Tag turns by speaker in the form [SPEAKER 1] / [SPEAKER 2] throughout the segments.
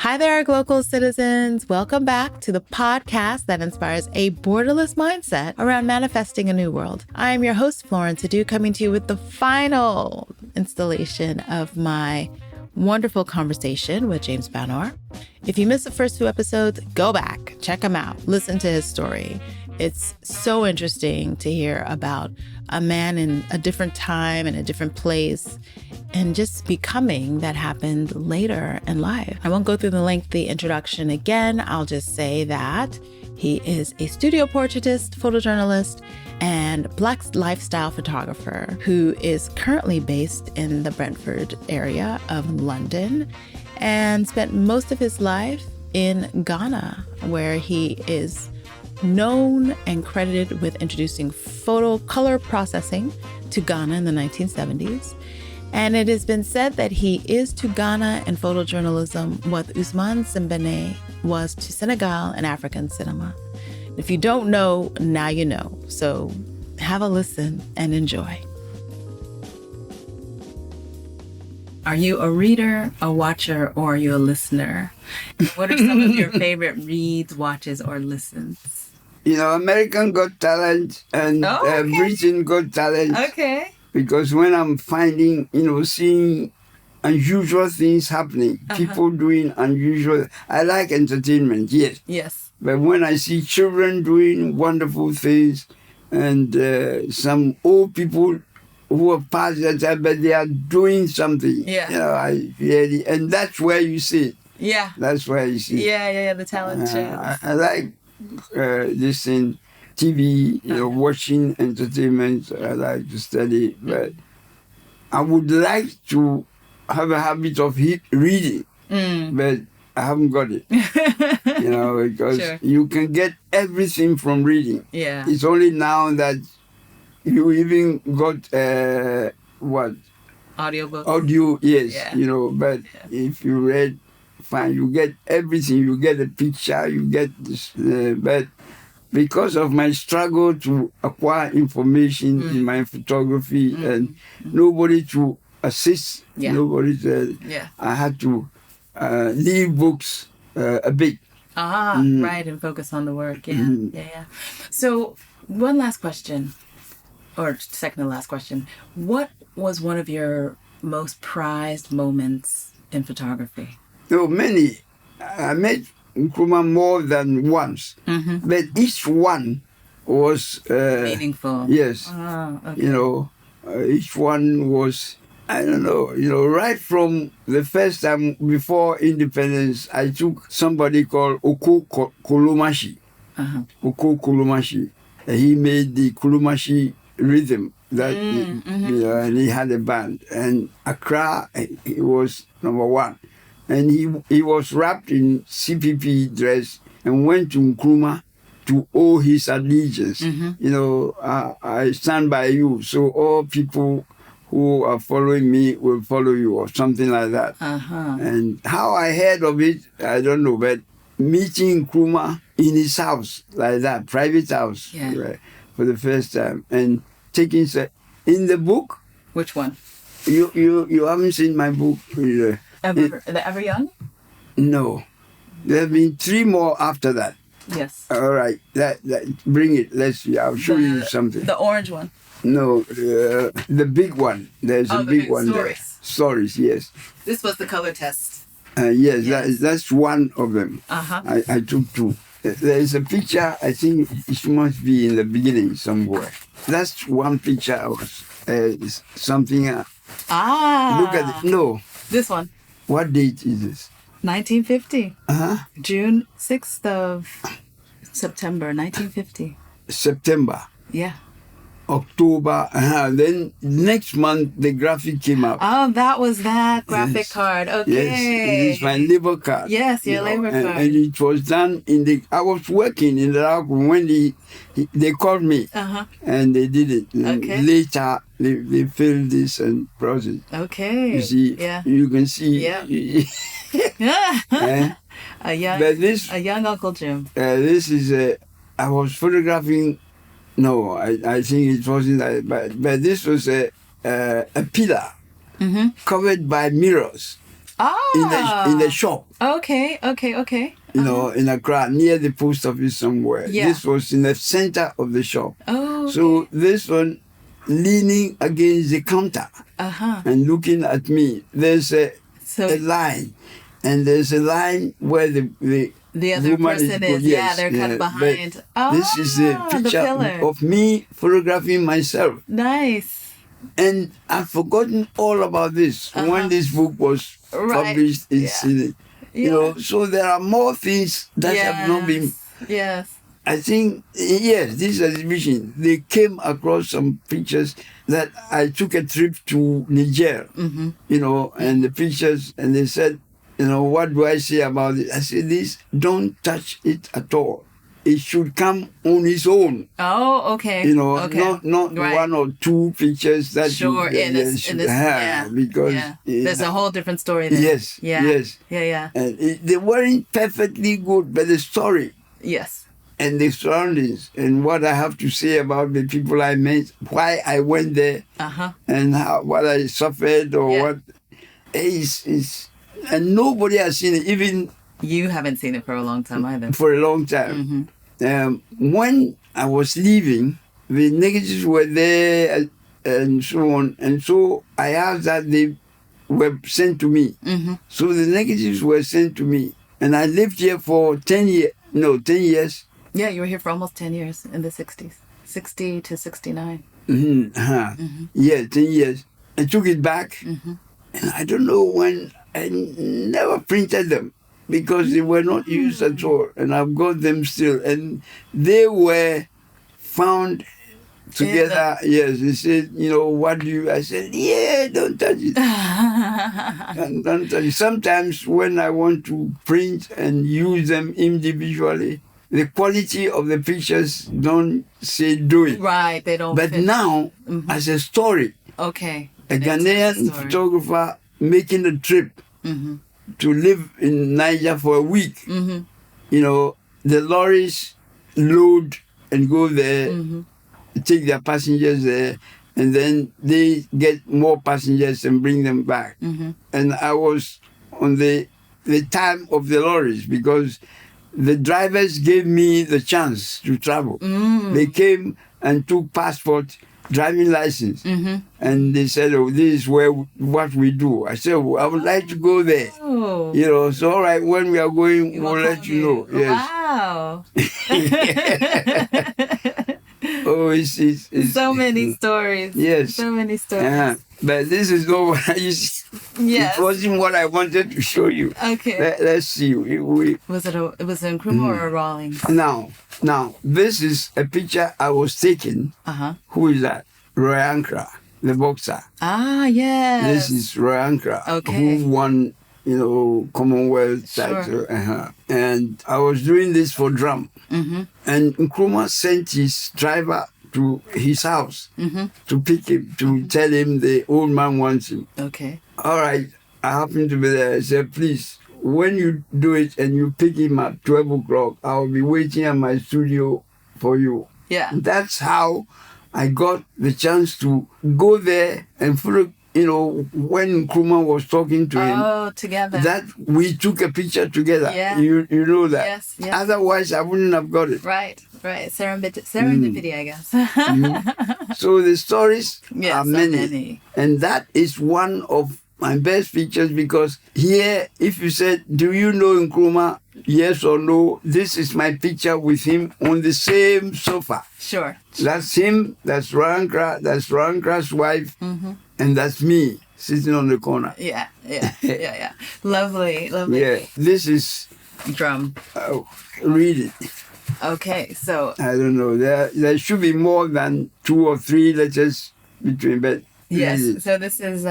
[SPEAKER 1] Hi there, Glocal citizens. Welcome back to the podcast that inspires a borderless mindset around manifesting a new world. I am your host, Florence Adu, coming to you with the final installation of my wonderful conversation with James Barnor. If you missed the first 2 episodes, go back, check him out, listen to his story. It's so interesting to hear about a man in a different time and a different place and just becoming that happened later in life. I won't go through the lengthy introduction again. I'll just say that he is a studio portraitist, photojournalist, and Black lifestyle photographer who is currently based in the Brentford area of London and spent most of his life in Ghana, where he is known and credited with introducing photo color processing to Ghana in the 1970s. And it has been said that he is to Ghana and photojournalism what Ousmane Sembene was to Senegal and African cinema. If you don't know, now you know. So have a listen and enjoy. Are you a reader, a watcher, or are you a listener? What are some of your favorite reads, watches, or listens?
[SPEAKER 2] You know, American Got Talent and Britain Got Talent.
[SPEAKER 1] Okay.
[SPEAKER 2] Because when I'm finding, seeing unusual things happening, people doing unusual, I like entertainment, yes.
[SPEAKER 1] Yes.
[SPEAKER 2] But when I see children doing wonderful things and some old people who are past that time, but they are doing something.
[SPEAKER 1] Yeah.
[SPEAKER 2] I really, and that's where you see it.
[SPEAKER 1] Yeah.
[SPEAKER 2] That's where you see it.
[SPEAKER 1] Yeah, the talent show.
[SPEAKER 2] I like this in TV, watching entertainment. I like to study, but I would like to have a habit of reading, but I haven't got it. Because you can get everything from reading.
[SPEAKER 1] Yeah.
[SPEAKER 2] It's only now that you even got audio, yes.
[SPEAKER 1] Yeah.
[SPEAKER 2] But if you read, fine, you get everything. You get a picture, you get this, but because of my struggle to acquire information in my photography and nobody to assist, I had to leave books a bit.
[SPEAKER 1] Right, and focus on the work. Yeah. So one last question, or second to last question. What was one of your most prized moments in photography?
[SPEAKER 2] Many. I met Nkrumah more than once, but each one was
[SPEAKER 1] meaningful.
[SPEAKER 2] Yes.
[SPEAKER 1] Okay.
[SPEAKER 2] Each one was, I don't know, right from the first time before independence, I took somebody called Oko Kolomashi. Oko Kolomashi. He made the Kolomashi rhythm that and he had a band. And Accra, he was number 1. And he was wrapped in CPP dress and went to Nkrumah to owe his allegiance. I stand by you, so all people who are following me will follow you, or something like that. And how I heard of it, I don't know, but meeting Nkrumah in his house, like that, private house, right, for the first time, and taking in the book.
[SPEAKER 1] Which one?
[SPEAKER 2] You haven't seen my book.
[SPEAKER 1] Ever Young?
[SPEAKER 2] No. There have been 3 more after that.
[SPEAKER 1] Yes.
[SPEAKER 2] All right. That bring it. Let's see. I'll show you something.
[SPEAKER 1] The orange one?
[SPEAKER 2] No. The big one. There's a big one
[SPEAKER 1] Stories.
[SPEAKER 2] there. Stories, yes.
[SPEAKER 1] This was the color test.
[SPEAKER 2] Yes. That's one of them. I took 2. There's a picture, I think it must be in the beginning somewhere. That's one picture of something. Look at it. No.
[SPEAKER 1] This one.
[SPEAKER 2] What date is this?
[SPEAKER 1] 1950. June 6th of September, 1950.
[SPEAKER 2] September.
[SPEAKER 1] Yeah.
[SPEAKER 2] October. Then next month, the graphic came out.
[SPEAKER 1] Oh, that was that graphic card. Okay.
[SPEAKER 2] Yes, it is my labor card.
[SPEAKER 1] Yes, your labor card.
[SPEAKER 2] And it was done I was working in the lab when they called me and they did it.
[SPEAKER 1] Okay.
[SPEAKER 2] Later, they filled this and processed.
[SPEAKER 1] Okay.
[SPEAKER 2] You see, you can see.
[SPEAKER 1] Yeah. A young Uncle Jim.
[SPEAKER 2] This is, I was photographing. No, I think it wasn't that, but this was a pillar covered by mirrors. in the shop.
[SPEAKER 1] Okay.
[SPEAKER 2] You know, in Accra, near the post office somewhere.
[SPEAKER 1] Yeah.
[SPEAKER 2] This was in the center of the shop.
[SPEAKER 1] Oh, okay.
[SPEAKER 2] So this one leaning against the counter and looking at me. There's a line, and there's a line where the
[SPEAKER 1] other person is.
[SPEAKER 2] Yes,
[SPEAKER 1] they're kind of behind.
[SPEAKER 2] This is a picture of me photographing myself.
[SPEAKER 1] Nice.
[SPEAKER 2] And I've forgotten all about this when this book was published. You know, so there are more things that have not been.
[SPEAKER 1] Yes.
[SPEAKER 2] I think, yes, this exhibition, they came across some pictures that I took a trip to Niger, you know, and the pictures, and they said, you know, what do I say about it? I said, this, don't touch it at all. It should come on its own.
[SPEAKER 1] Oh, okay.
[SPEAKER 2] You know, not one or two pictures that because
[SPEAKER 1] there's a whole different story there.
[SPEAKER 2] Yes. And they weren't perfectly good, but the story.
[SPEAKER 1] Yes.
[SPEAKER 2] And the surroundings and what I have to say about the people I met, why I went there, and what I suffered or what is, and nobody has seen it. Even
[SPEAKER 1] you haven't seen it for a long time either.
[SPEAKER 2] For a long time. When I was leaving, the negatives were there and so on, and so I asked that they were sent to me. So the negatives were sent to me, and I lived here for 10 years. No, 10 years.
[SPEAKER 1] Yeah, you were here for almost 10 years in the 60s. 60 to 69.
[SPEAKER 2] Yeah, 10 years. I took it back, and I don't know when. I never printed them because they were not used at all, and I've got them still. And they were found together. Yes, they said, you know, what do you... I said, don't touch it. Don't touch it. Sometimes when I want to print and use them individually, the quality of the pictures don't say do it.
[SPEAKER 1] Right, they don't.
[SPEAKER 2] But now, as a story, a Ghanaian photographer making a trip to live in Niger for a week, you know, the lorries load and go there, take their passengers there, and then they get more passengers and bring them back. And I was on the time of the lorries because the drivers gave me the chance to travel. They came and took passport, driving license, and they said, "Oh, this is what we do." I said, "I would like to go there." You know, so all right, when we are going, we'll let you know. Yes.
[SPEAKER 1] Wow.
[SPEAKER 2] Oh, it's
[SPEAKER 1] so many stories.
[SPEAKER 2] Yes,
[SPEAKER 1] so many stories.
[SPEAKER 2] But this is not what I used. It wasn't what I wanted to show you.
[SPEAKER 1] Okay.
[SPEAKER 2] Let's see.
[SPEAKER 1] Was it in Nkrumah or a Rawlings?
[SPEAKER 2] Now, this is a picture I was taking. Who is that? Roy Ankra, the boxer.
[SPEAKER 1] Ah, yes.
[SPEAKER 2] This is Roy Ankra, who won, you know, Commonwealth title. And I was doing this for drum. And Nkrumah sent his driver to his house to pick him, to tell him the old man wants him. Okay. All right. I happened to be there. I said, please, when you do it and you pick him at 12 o'clock, I'll be waiting at my studio for you. Yeah. That's how I got the chance to go there and photo. You know, when Nkrumah was talking to him, together, that we took a picture together. Yeah. You know that. Yes. Otherwise, I wouldn't have got it. Right. Serendipity, I guess. So the stories are many. And that is one of my best pictures because here, if you said, do you know Nkrumah? Yes or no, this is my picture with him on the same sofa. Sure. That's him, that's Rankra's wife, and that's me sitting on the corner. Yeah. Lovely. Yeah, this is... Drum. Read it. Okay, so... I don't know, there should be more than 2 or 3 letters between, but... Yes, so this is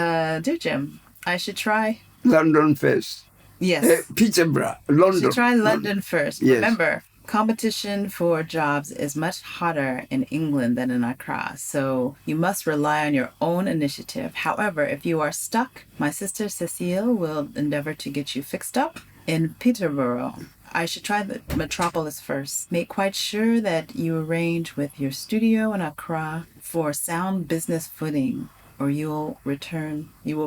[SPEAKER 2] Jim. I should try... London first. Yes. Peterborough, London. You should try London first. Yes. Remember, competition for jobs is much hotter in England than in Accra, so you must rely on your own initiative. However, if you are stuck, my sister Cecile will endeavor to get you fixed up in Peterborough. I should try the metropolis first. Make quite sure that you arrange with your studio in Accra for sound business footing.
[SPEAKER 1] or you will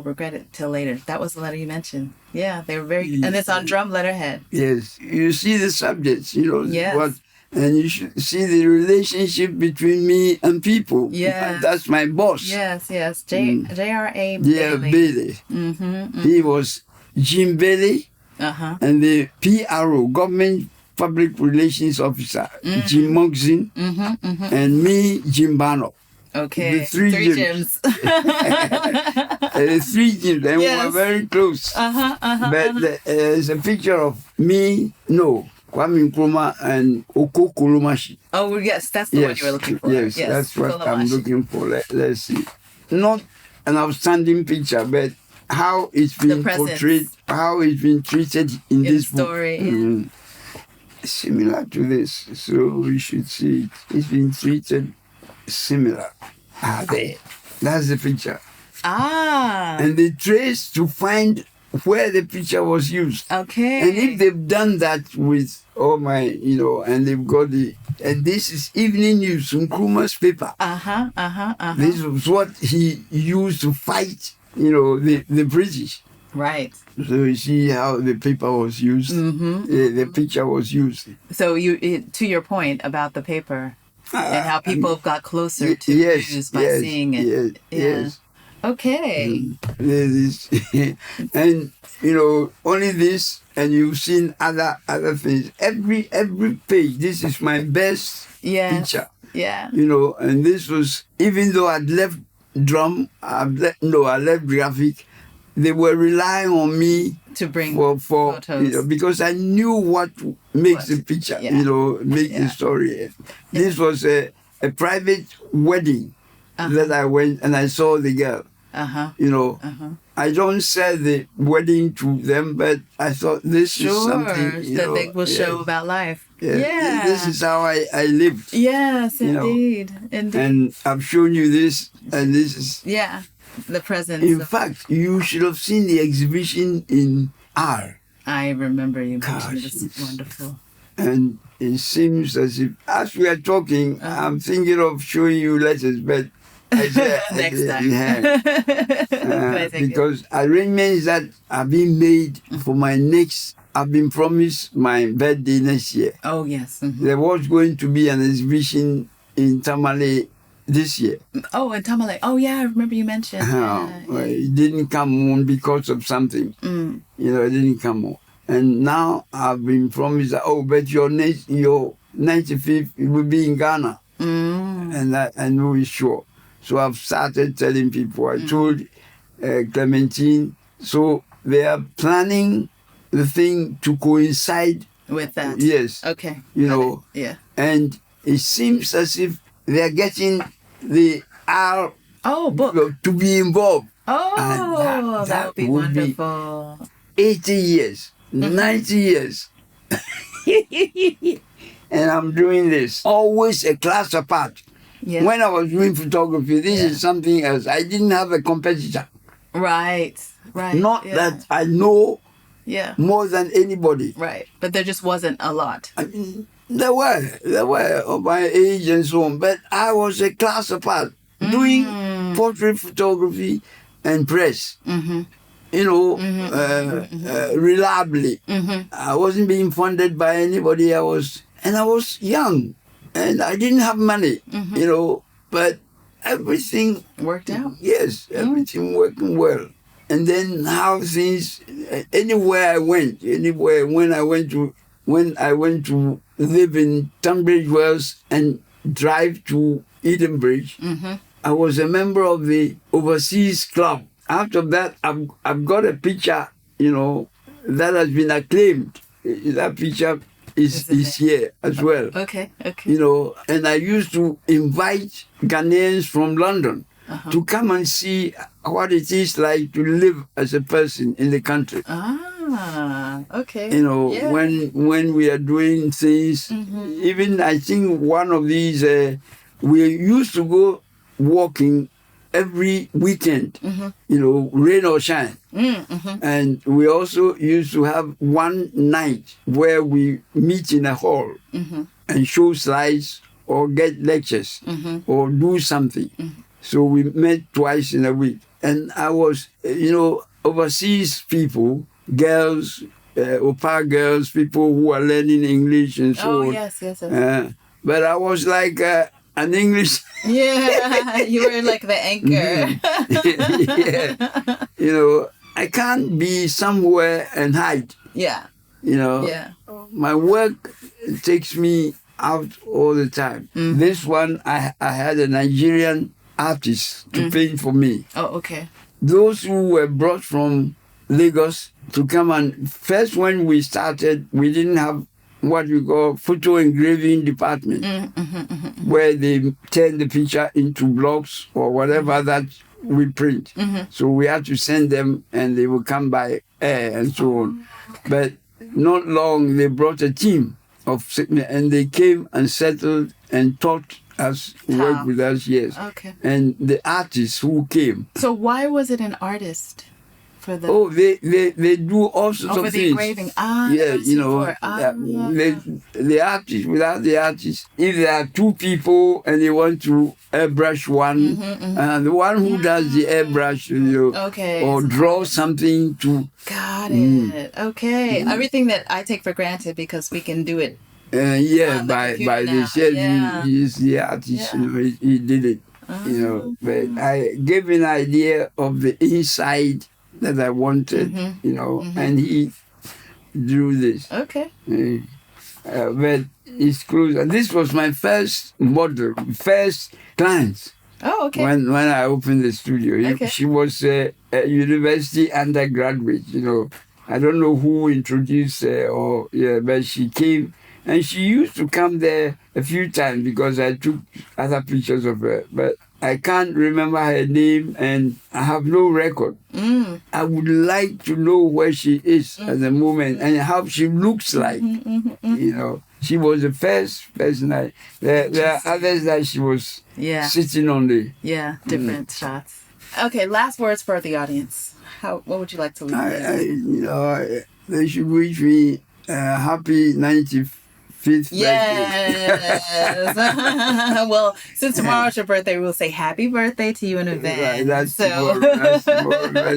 [SPEAKER 1] regret it till later. That was the letter you mentioned. Yeah, they were very, and it's on drum letterhead.
[SPEAKER 2] Yes, you see the subjects,
[SPEAKER 1] Yes.
[SPEAKER 2] and you should see the relationship between me and people.
[SPEAKER 1] Yeah.
[SPEAKER 2] That's my boss.
[SPEAKER 1] Yes. J.R.A.
[SPEAKER 2] Yeah,
[SPEAKER 1] Bailey.
[SPEAKER 2] Bailey. He was Jim Bailey, and the PRO, Government Public Relations Officer, Jim Mogzin, and me, Jim Barnor.
[SPEAKER 1] Okay.
[SPEAKER 2] The three Jims. Three Jims, and we were very close. But there's a picture of me, Kwame Nkrumah and Oko Kolomashi.
[SPEAKER 1] Oh, yes, that's the one you were looking for.
[SPEAKER 2] Yes, that's what I'm looking for. Let's see. Not an outstanding picture, but how it's been portrayed, how it's been treated in this
[SPEAKER 1] story.
[SPEAKER 2] Similar to this, so we should see it. It's been treated similar. There. That's the picture. And they trace to find where the picture was used.
[SPEAKER 1] Okay.
[SPEAKER 2] And if they've done that with all my, and they've got and this is Evening News, Nkrumah's paper. This was what he used to fight, the British.
[SPEAKER 1] Right.
[SPEAKER 2] So you see how the paper was used. The picture was used.
[SPEAKER 1] So to your point about the paper and how people got closer to news by seeing it.
[SPEAKER 2] Yes.
[SPEAKER 1] Okay.
[SPEAKER 2] And only this, and you've seen other things. Every page. This is my best picture.
[SPEAKER 1] Yeah.
[SPEAKER 2] And this was, even though I'd left drum, I left graphic. They were relying on me
[SPEAKER 1] to bring
[SPEAKER 2] for
[SPEAKER 1] photos,
[SPEAKER 2] because I knew what makes the picture, make the story. This was a private wedding that I went and I saw the girl. I don't sell the wedding to them, but I thought this is something
[SPEAKER 1] that they will show about life.
[SPEAKER 2] Yeah. This is how I lived.
[SPEAKER 1] Yes, indeed.
[SPEAKER 2] And I've shown you this, and this is
[SPEAKER 1] the presence.
[SPEAKER 2] In fact, you should have seen the exhibition in R.
[SPEAKER 1] I remember you mentioned this. It's wonderful.
[SPEAKER 2] And it seems as if, as we are talking, I'm thinking of showing you letters, but
[SPEAKER 1] next time.
[SPEAKER 2] Because arrangements that are being made for my next, I've been promised my birthday next year.
[SPEAKER 1] Oh, yes.
[SPEAKER 2] There was going to be an exhibition in Tamale this year.
[SPEAKER 1] Oh, in Tamale. Oh, yeah, I remember you mentioned.
[SPEAKER 2] It didn't come on because of something. It didn't come on. And now I've been promised that, but your 95th will be in Ghana. And that I know it's sure. So I've started telling people. I told Clementine. So they are planning the thing to coincide
[SPEAKER 1] with that.
[SPEAKER 2] Yes.
[SPEAKER 1] Okay.
[SPEAKER 2] Yeah. And it seems as if they are getting the R
[SPEAKER 1] book
[SPEAKER 2] to be involved.
[SPEAKER 1] Oh, that would be wonderful.
[SPEAKER 2] 80 years, 90 years. And I'm doing this. Always a class apart.
[SPEAKER 1] Yeah.
[SPEAKER 2] When I was doing photography, this is something else. I didn't have a competitor.
[SPEAKER 1] Right.
[SPEAKER 2] Not that I know more than anybody.
[SPEAKER 1] Right. But there just wasn't a lot.
[SPEAKER 2] I mean, there were of my age and so on, but I was a class apart, doing portrait photography and press. Reliably. I wasn't being funded by anybody. I was young, and I didn't have money. But everything
[SPEAKER 1] worked out.
[SPEAKER 2] Yes, everything working well. And then how things, anywhere I went, when I went to live in Tunbridge Wells and drive to Edenbridge, I was a member of the Overseas Club. After that, I've got a picture, that has been acclaimed. That picture is here as well.
[SPEAKER 1] Okay.
[SPEAKER 2] And I used to invite Ghanaians from London to come and see what it is like to live as a person in the country.
[SPEAKER 1] Okay.
[SPEAKER 2] When we are doing things, even I think one of these, we used to go walking every weekend, rain or shine. And we also used to have one night where we meet in a hall and show slides or get lectures or do something. So we met twice in a week. And I was, overseas people, girls, OPA girls, people who are learning English and so on.
[SPEAKER 1] Oh, yes.
[SPEAKER 2] But I was like an English...
[SPEAKER 1] Yeah, you were like the anchor.
[SPEAKER 2] Yeah. I can't be somewhere and hide.
[SPEAKER 1] Yeah.
[SPEAKER 2] Yeah. My work takes me out all the time. Mm-hmm. This one, I had a Nigerian artist to paint for me.
[SPEAKER 1] Oh, okay.
[SPEAKER 2] Those who were brought from Lagos to come and... First, when we started, we didn't have what we call photo engraving department, where they turn the picture into blocks or whatever that we print. So we had to send them and they would come by air and so on. But not long, they brought a team of and they came and settled and taught us, work with us, yes.
[SPEAKER 1] Okay.
[SPEAKER 2] And the artists who came.
[SPEAKER 1] So why was it an artist? For the...
[SPEAKER 2] Oh, they do all sorts of
[SPEAKER 1] the
[SPEAKER 2] things.
[SPEAKER 1] Engraving.
[SPEAKER 2] Yeah, the artist, without the artist, if there are two people and they want to airbrush one, and the one who does the airbrush,
[SPEAKER 1] okay,
[SPEAKER 2] or draw something to...
[SPEAKER 1] Got it. Okay. Everything that I take for granted because we can do it.
[SPEAKER 2] By the shed, he is the artist, he did it. But I gave an idea of the inside that I wanted, and he drew this.
[SPEAKER 1] Okay.
[SPEAKER 2] But it's close. And this was my first model, first client.
[SPEAKER 1] Oh, okay.
[SPEAKER 2] When I opened the studio. Okay. She was a university undergraduate, I don't know who introduced her, but she came. And she used to come there a few times because I took other pictures of her. But I can't remember her name and I have no record. I would like to know where she is at the moment and how she looks like. She was the first person. There are others that she was sitting on the...
[SPEAKER 1] Yeah, different shots. Okay, last words for the audience. What would you like to leave?
[SPEAKER 2] They should wish me happy 95th birthday.
[SPEAKER 1] Yes. Well, since tomorrow's your birthday, we'll say happy birthday to you in advance.
[SPEAKER 2] Right, that's tomorrow. And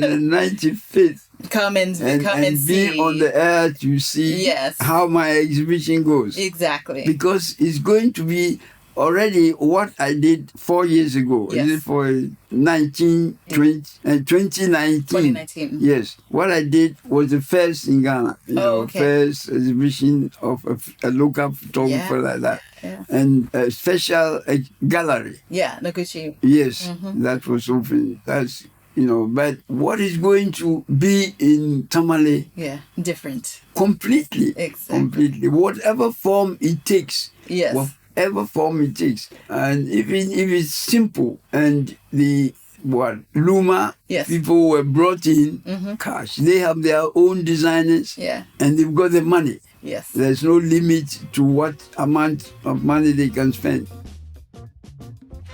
[SPEAKER 2] the 95th.
[SPEAKER 1] Come and see.
[SPEAKER 2] Be on the air to see how my exhibition goes.
[SPEAKER 1] Exactly.
[SPEAKER 2] Because it's going to be already what I did 4 years ago.
[SPEAKER 1] Yes.
[SPEAKER 2] Is it for 2019? Yes. What I did was the first in Ghana. First exhibition of a local photographer like that. Yeah. And a special gallery.
[SPEAKER 1] Yeah, Noguchi.
[SPEAKER 2] Yes, that was open. That's, but what is going to be in Tamale?
[SPEAKER 1] Yeah, different.
[SPEAKER 2] Completely.
[SPEAKER 1] Exactly.
[SPEAKER 2] Completely. Whatever form it takes.
[SPEAKER 1] Yes.
[SPEAKER 2] Whatever form it takes. And even if it's simple and the Luma people were brought in, gosh, they have their own designers and they've got the money.
[SPEAKER 1] Yes.
[SPEAKER 2] There's no limit to what amount of money they can spend.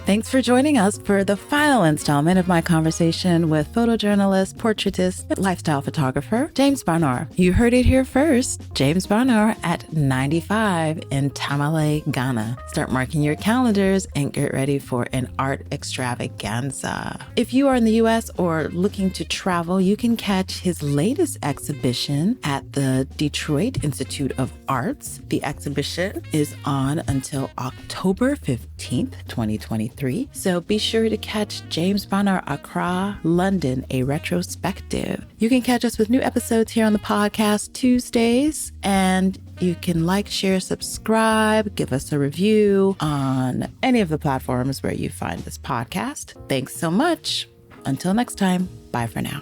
[SPEAKER 1] Thanks for joining us for the final installment of my conversation with photojournalist, portraitist, lifestyle photographer, James Barnor. You heard it here first. James Barnor at 95 in Tamale, Ghana. Start marking your calendars and get ready for an art extravaganza. If you are in the U.S. or looking to travel, you can catch his latest exhibition at the Detroit Institute of Arts. The exhibition is on until October 15th, 2023. So be sure to catch James Barnor Accra, London, a retrospective. You can catch us with new episodes here on the podcast Tuesdays, and you can like, share, subscribe, give us a review on any of the platforms where you find this podcast. Thanks so much. Until next time, bye for now.